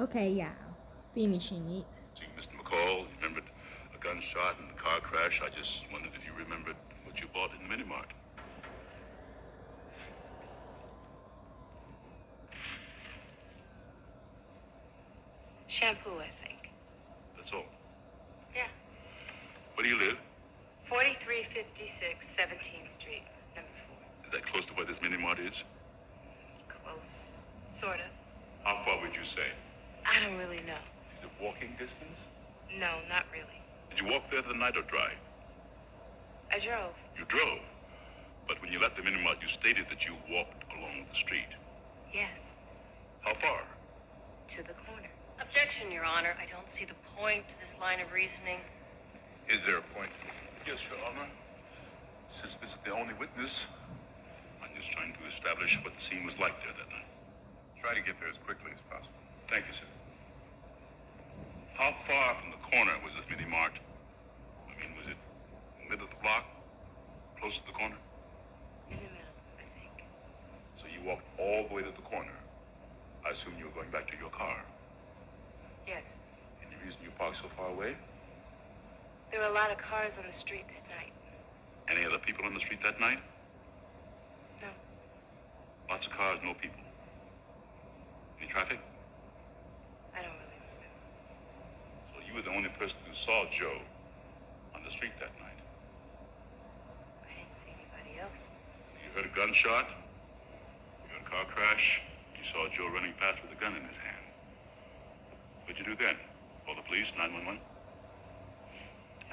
Okay, y'all. Finishing it. See, Mr. McCall, you remembered a gunshot and a car crash. I just wondered if you remembered what you bought in the mini-mart. Shampoo, I think. That's all. Yeah. Where do you live? 4356 17th Street, number 4. Is that close to where this mini-mart is? Close. Sort of. How far would you say? I don't really know. Is it walking distance? No, not really. Did you walk there the night or drive? I drove. You drove. But when you left the mini-mart, you stated that you walked along the street. Yes. How far? To the corner. Objection, Your Honor. I don't see the point to this line of reasoning. Is there a point? Yes, Your Honor. Since this is the only witness, I'm just trying to establish what the scene was like there that night. Try to get there as quickly as possible. Thank you, sir. How far from the corner was this mini-mart? I mean, was it in the middle of the block? Close to the corner? In the middle, I think. So you walked all the way to the corner. I assume you were going back to your car. Yes. Any reason you parked so far away? There were a lot of cars on the street that night. Any other people on the street that night? No. Lots of cars, no people. Any traffic? I don't really remember. So you were the only person who saw Joe on the street that night. I didn't see anybody else. You heard a gunshot, you heard a car crash, you saw Joe running past with a gun in his hand. What'd you do then? Call the police, 911?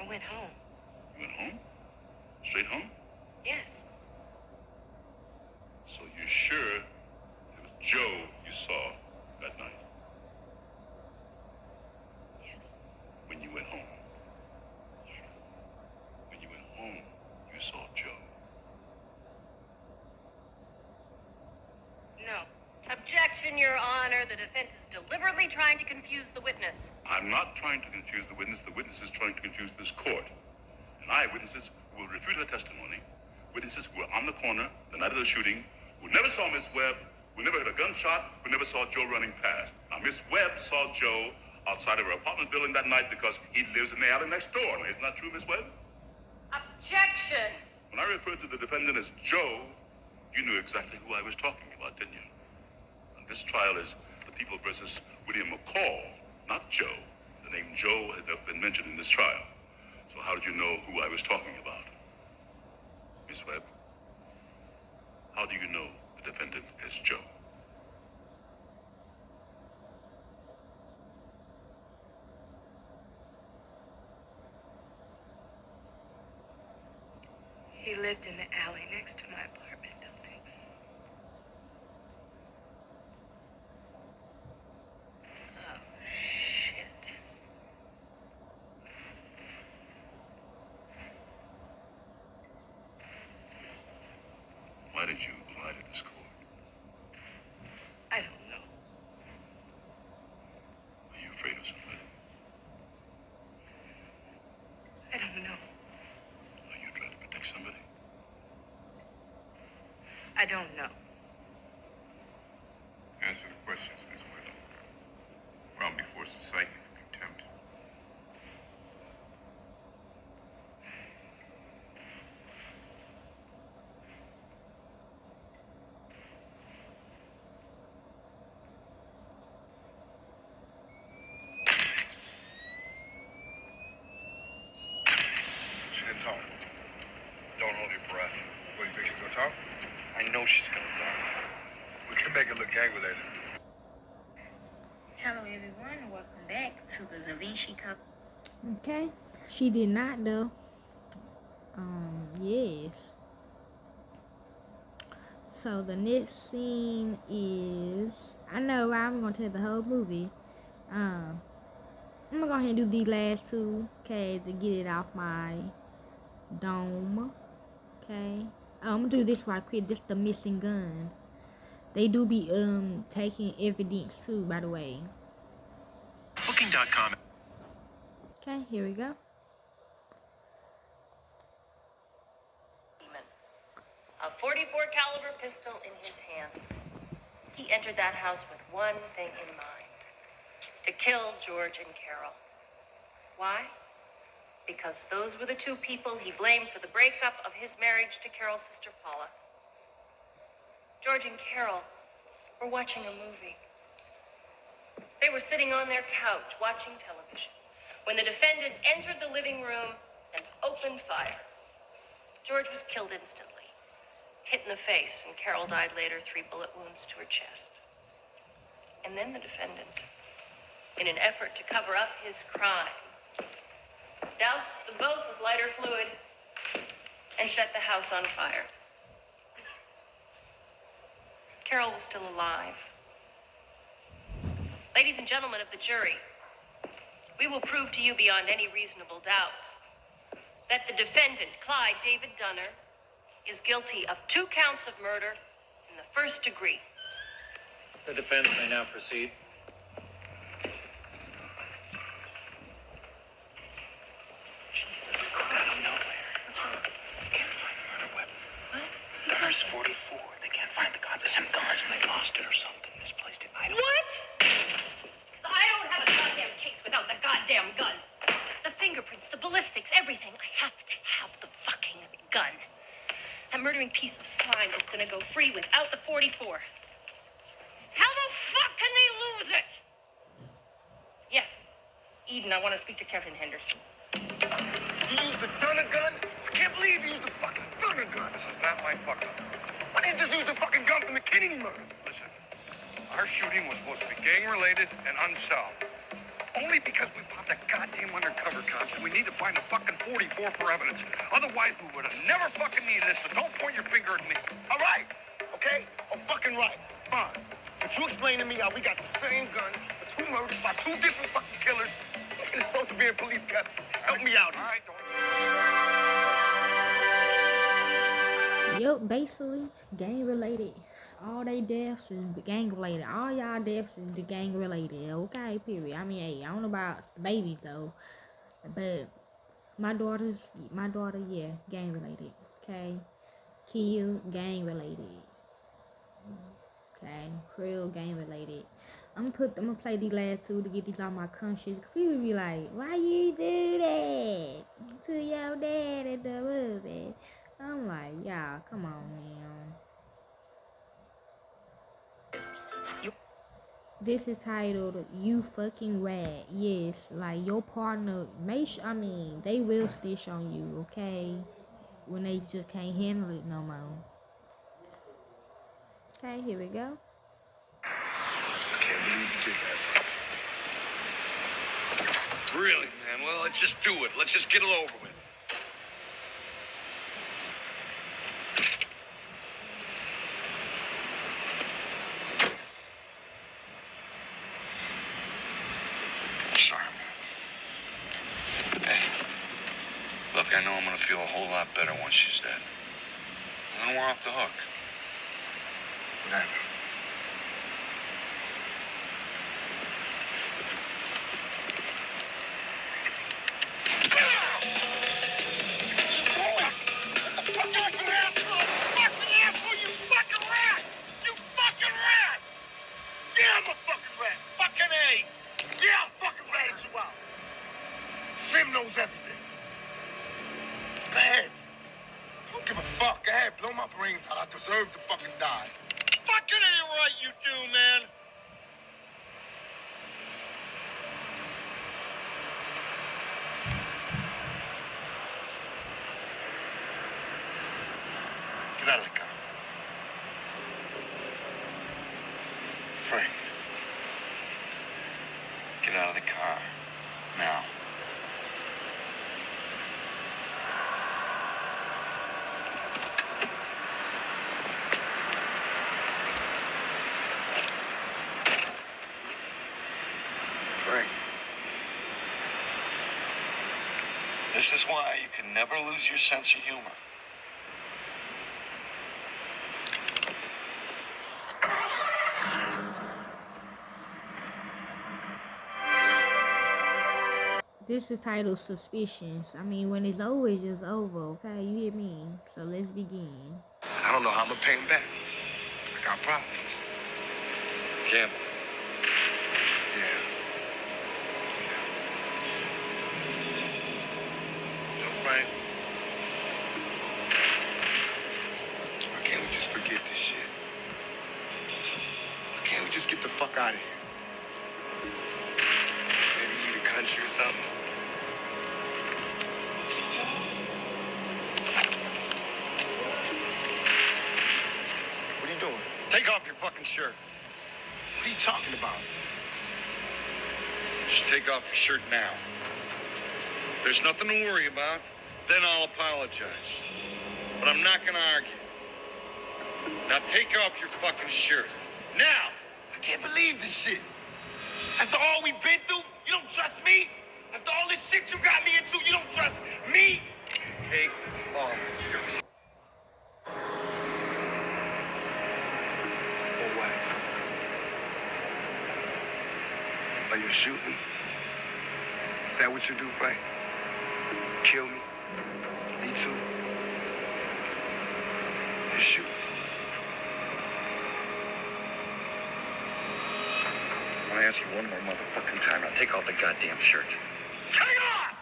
I went home. You went home? Straight home? Yes. So you're sure it was Joe you saw that night Yes. when you went home? Yes. When you went home, you saw Joe. No. Objection, Your Honor. The defense is deliberately trying to confuse the witness. I'm not trying to confuse the witness. The witness is trying to confuse this court. And eyewitnesses who will refute her testimony, witnesses who were on the corner the night of the shooting, who never saw Miss Webb, who never heard a gunshot, who never saw Joe running past. Now, Miss Webb saw Joe outside of her apartment building that night because he lives in the alley next door. Now, isn't that true, Miss Webb? Objection! When I referred to the defendant as Joe, you knew exactly who I was talking about, didn't you? And this trial is the People versus William McCall, not Joe. The name Joe has never been mentioned in this trial. So how did you know who I was talking about? Miss Webb, how do you know the defendant is Joe? He lived in the alley next to my apartment building. Oh, shit. Why did you lie to this court? I don't know. Are you afraid of somebody? I don't know. Are you trying to protect somebody? I don't know. Answer the questions, Miss Webb. Or I'll be forced to cite you for contempt. She didn't talk. Don't hold your breath. What, you think she's gonna talk? I know she's gonna talk. We can make it look gang related. Hello, everyone. Welcome back to the Da Vinci Code. Okay. She did not, though. Yes. So the next scene is, I know I'm gonna tell the whole movie. I'm gonna go ahead and do these last two, okay, to get it off my dome. Okay. I'm gonna do this right quick. This the missing gun. They do be taking evidence too, by the way. Booking.com. Okay, here we go. A 44 caliber pistol in his hand. He entered that house with one thing in mind: kill George and Carol. Why? Because those were the two people he blamed for the breakup of his marriage to Carol's sister Paula. George and Carol were watching a movie. They were sitting on their couch watching television when the defendant entered the living room and opened fire. George was killed instantly, hit in the face, and Carol died later, 3 bullet wounds to her chest. And then the defendant, in an effort to cover up his crime, doused them both with lighter fluid and set the house on fire. Carol was still alive. Ladies and gentlemen of the jury, we will prove to you beyond any reasonable doubt that the defendant, Clyde David Dunner, is guilty of 2 counts of murder in the 1st degree. The defense may now proceed. Jesus Christ, nowhere. What's wrong? They can't find the murder weapon. What? There's 44. They can't find the goddamn guns and they lost it or something. Misplaced it. I don't. What? 'Cause I don't have a goddamn case without the goddamn gun. The fingerprints, the ballistics, everything. I have to have the fucking gun. That murdering piece of slime is gonna go free without the 44. How the fuck can they lose it? Yes, Eden, I want to speak to Kevin Henderson. You used the Dunner gun? I can't believe you used the fucking Dunner gun. This is not my fucking... Why didn't you just use the fucking gun from the Kennedy murder? Listen, our shooting was supposed to be gang-related and unsolved. Only because we popped that goddamn undercover cop and we need to find a fucking 44 for evidence. Otherwise, we would have never fucking needed this, so don't point your finger at me. All right, okay? Oh, fucking right. Fine. But you explain to me how we got the same gun for 2 murders by 2 different fucking killers and it's supposed to be in police custody. Help me out here. All right, don't... Yup, basically, gang related. All they deaths is gang related. All y'all deaths is gang related. Okay, period. I mean, hey, I don't know about the babies though, but my daughter, yeah, gang related. Okay, kill, gang related. Okay, Krill, gang related. I'm gonna play these last 2 to get these off my conscience. People be like, why you do that to your dad in the movie? I'm like, y'all, come on, man. This is titled "You Fucking Rat." Yes, like your partner. They will stitch on you, okay? When they just can't handle it no more. Okay, here we go. I can't believe you did that. Really, man? Well, let's just do it. Let's just get it over with. Sorry, man. Hey, look, I know I'm gonna feel a whole lot better once she's dead. And then we're off the hook. Whatever. Sim knows everything. Go ahead. I don't give a fuck. Go ahead, blow my brains out. I deserve to fucking die. Fucking ain't right, you do, man. Get out of the car. Frank. Get out of the car. Now. Frank. This is why you can never lose your sense of humor. This is titled "Suspicions." I mean, when it's over, it's just over, okay? You hear me? So let's begin. I don't know how I'm gonna pay him back. I got problems. Gamble. Yeah. shirt. What are you talking about? Just take off your shirt now. If there's nothing to worry about, then I'll apologize. But I'm not gonna argue. Now take off your fucking shirt. Now! I can't believe this shit. After all we've been through, you don't trust me? After all this shit you got me into, you don't trust me? Take off your shirt. Or what? Are you shooting? Is that what you do, Frank? Kill me? Me too? You shoot. I'm gonna ask you one more motherfucking time. Now take off the goddamn shirt. Take off!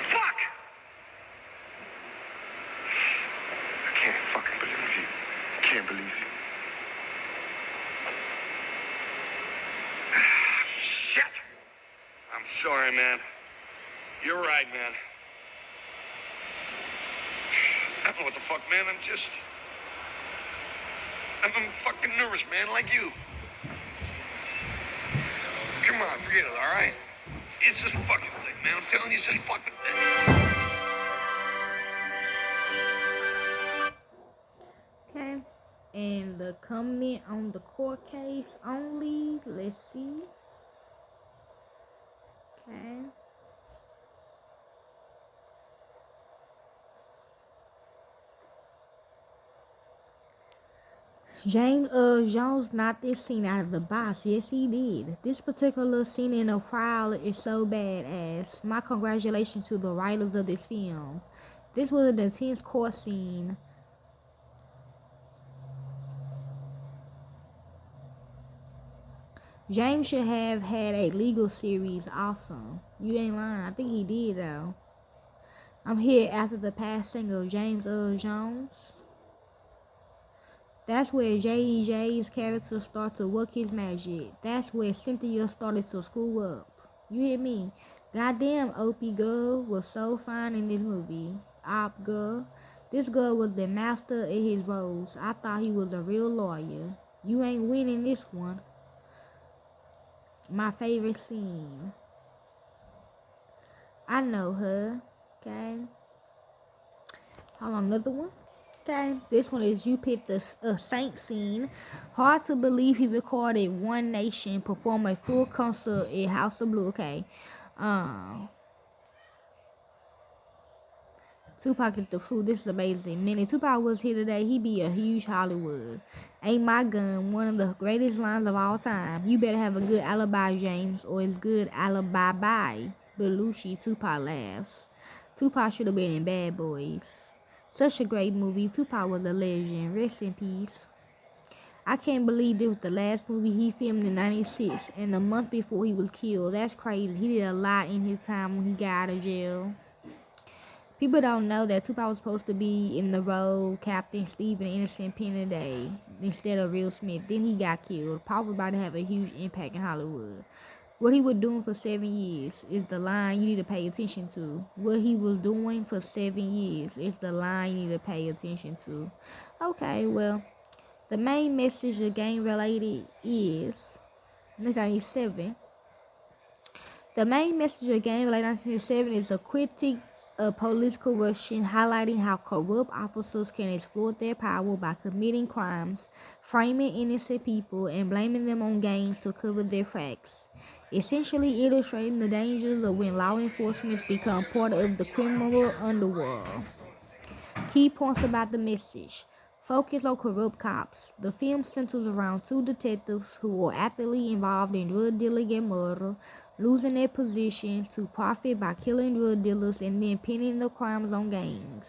Fuck! I can't fucking believe you. Can't believe you. Shit! I'm sorry, man. You're right, man. I don't know what the fuck, man. I'm fucking nervous, man, like you. Come on, forget it, all right? It's just a fucking thing, man. I'm telling you, it's just a fucking thing. Okay. And the comment on the court case only. Let's see. Okay. James Jones knocked this scene out of the box. Yes, he did. This particular scene in the trial is so badass. My congratulations to the writers of this film. This was an intense court scene. James should have had a legal series awesome. You ain't lying. I think he did, though. I'm here after the passing of James Jones. That's where J.E.J.'s character started to work his magic. That's where Cynthia started to screw up. You hear me? Goddamn, Opie girl was so fine in this movie. Op girl. This girl was the master of his roles. I thought he was a real lawyer. You ain't winning this one. My favorite scene. I know her. Okay. Hold on, another one. Okay, this one is you picked a Saint scene. Hard to believe he recorded One Nation perform a full concert at House of Blue. Okay, Tupac is the fool. This is amazing. Man, if Tupac was here today, he'd be a huge Hollywood. Ain't my gun one of the greatest lines of all time. You better have a good alibi, James, or it's good alibi bye. Belushi, Tupac laughs. Tupac should have been in Bad Boys. Such a great movie. Tupac was a legend. Rest in peace. I can't believe this was the last movie he filmed in '96 and the month before he was killed. That's crazy. He did a lot in his time when he got out of jail. People don't know that Tupac was supposed to be in the role Captain Steve in Innocent Penny Day instead of Will Smith. Then he got killed. Pac was about to have a huge impact in Hollywood. What he was doing for 7 years is the line you need to pay attention to. What he was doing for 7 years is the line you need to pay attention to. Okay, well, the main message of gang related is 1997. The main message of gang related 1997 is a critique of police corruption, highlighting how corrupt officers can exploit their power by committing crimes, framing innocent people, and blaming them on gangs to cover their tracks. Essentially illustrating the dangers of when law enforcement become part of the criminal underworld. Key points about the message. Focus on corrupt cops. The film centers around 2 detectives who are actively involved in drug dealing and murder, losing their positions to profit by killing drug dealers and then pinning the crimes on gangs.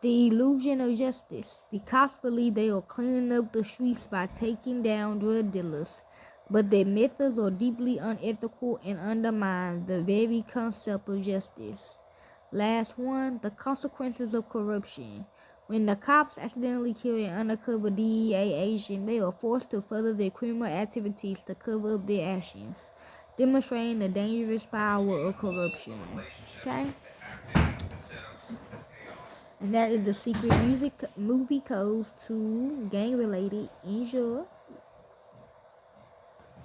The illusion of justice. The cops believe they are cleaning up the streets by taking down drug dealers, but their methods are deeply unethical and undermine the very concept of justice. Last one, the consequences of corruption. When the cops accidentally kill an undercover DEA agent, they are forced to further their criminal activities to cover up their actions. demonstrating the dangerous power of corruption. Okay? And that is the secret music movie codes to gang related. Enjoy.